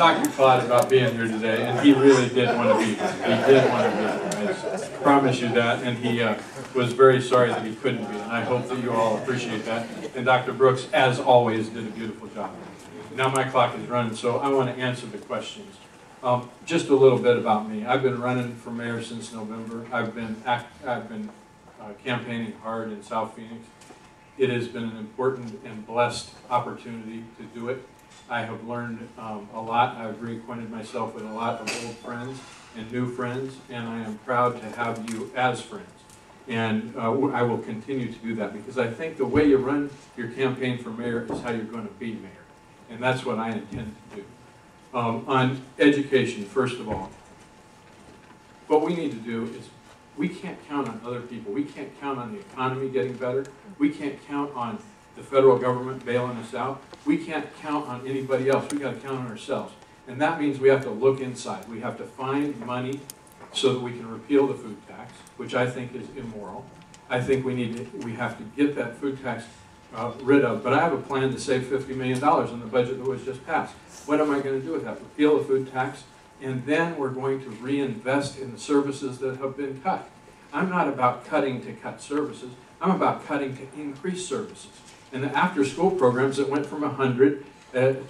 talked to Claude about being here today, and he really did want to be here. He did want to be here. I promise you that, and he was very sorry that he couldn't be, and I hope that you all appreciate that. And Dr. Brooks, as always, did a beautiful job. Now my clock is running, so I want to answer the questions. Just a little bit about me. I've been running for mayor since November. I've been campaigning hard in South Phoenix. It has been an important and blessed opportunity to do it. I have learned a lot. I've reacquainted myself with a lot of old friends and new friends, and I am proud to have you as friends. And I will continue to do that, because I think the way you run your campaign for mayor is how you're going to be mayor. And that's what I intend to do. On education, first of all, what we need to do is, we can't count on other people. We can't count on the economy getting better. We can't count on the federal government bailing us out. We can't count on anybody else. We've got to count on ourselves. And that means we have to look inside. We have to find money so that we can repeal the food tax, which I think is immoral. I think we have to get that food tax rid of. But I have a plan to save $50 million in the budget that was just passed. What am I going to do with that? Repeal the food tax, and then we're going to reinvest in the services that have been cut. I'm not about cutting to cut services. I'm about cutting to increase services. And the after-school programs that went from 100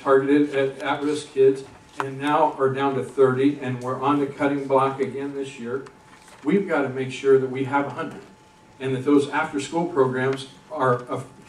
targeted at-risk kids and now are down to 30, and we're on the cutting block again this year, we've got to make sure that we have 100, and that those after-school programs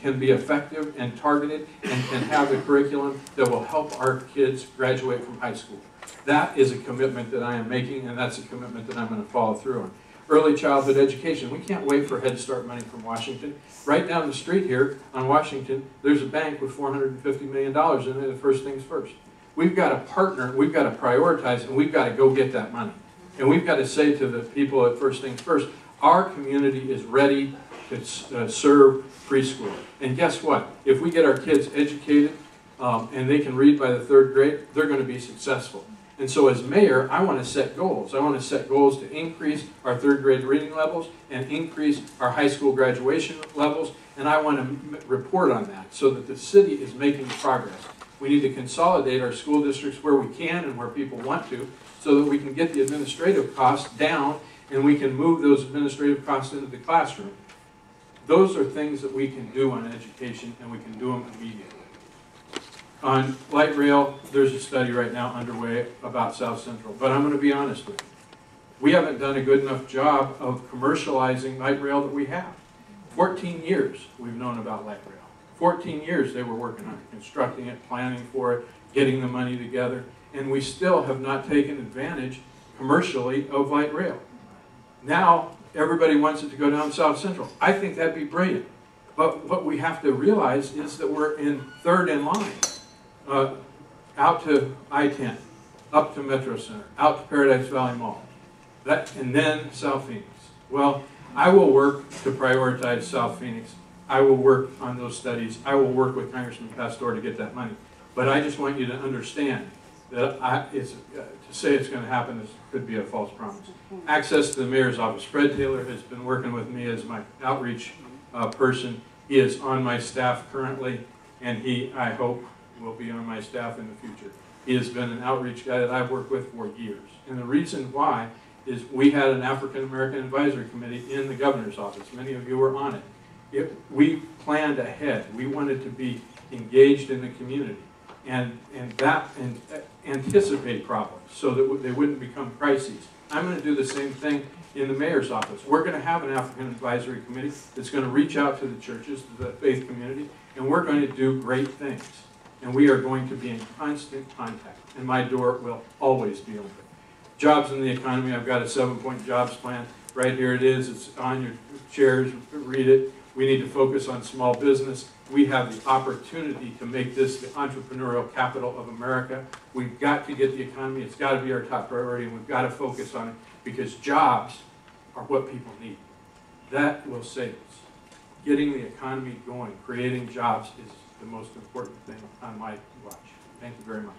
can be effective and targeted and can have the curriculum that will help our kids graduate from high school. That is a commitment that I am making, and that's a commitment that I'm going to follow through on. Early childhood education. We can't wait for Head Start money from Washington. Right down the street here on Washington, there's a bank with $450 million in it, first things first. We've got to partner, we've got to prioritize, and we've got to go get that money. And we've got to say to the people at First Things First, our community is ready to serve preschool. And guess what? If we get our kids educated and they can read by the 3rd grade, they're going to be successful. And so as mayor, I want to set goals. I want to set goals to increase our 3rd grade reading levels and increase our high school graduation levels, and I want to report on that so that the city is making progress. We need to consolidate our school districts where we can and where people want to, so that we can get the administrative costs down and we can move those administrative costs into the classroom. Those are things that we can do on education, and we can do them immediately. On light rail, there's a study right now underway about South Central, but I'm going to be honest with you. We haven't done a good enough job of commercializing light rail that we have. 14 years we've known about light rail. 14 years they were working on it, constructing it, planning for it, getting the money together, and we still have not taken advantage commercially of light rail. Now everybody wants it to go down South Central. I think that'd be brilliant. But what we have to realize is that we're in 3rd in line. Out to I-10, up to Metro Center, out to Paradise Valley Mall, and then South Phoenix. Well, I will work to prioritize South Phoenix. I will work on those studies. I will work with Congressman Pastor to get that money. But I just want you to understand that to say it's going to happen could be a false promise. Access to the mayor's office. Fred Taylor has been working with me as my outreach person. He is on my staff currently, and he, I hope, will be on my staff in the future. He has been an outreach guy that I've worked with for years. And the reason why is we had an African American Advisory Committee in the governor's office. Many of you were on it. We planned ahead. We wanted to be engaged in the community and anticipate problems so that they wouldn't become crises. I'm going to do the same thing in the mayor's office. We're going to have an African Advisory Committee that's going to reach out to the churches, to the faith community, and we're going to do great things. And we are going to be in constant contact, and my door will always be open. Jobs in the economy, I've got a 7-point jobs plan. Right here it is. It's on your chairs. Read it. We need to focus on small business. We have the opportunity to make this the entrepreneurial capital of America. We've got to get the economy. It's got to be our top priority, and we've got to focus on it, because jobs are what people need. That will save us. Getting the economy going, creating jobs is the most important thing on my watch. Thank you very much.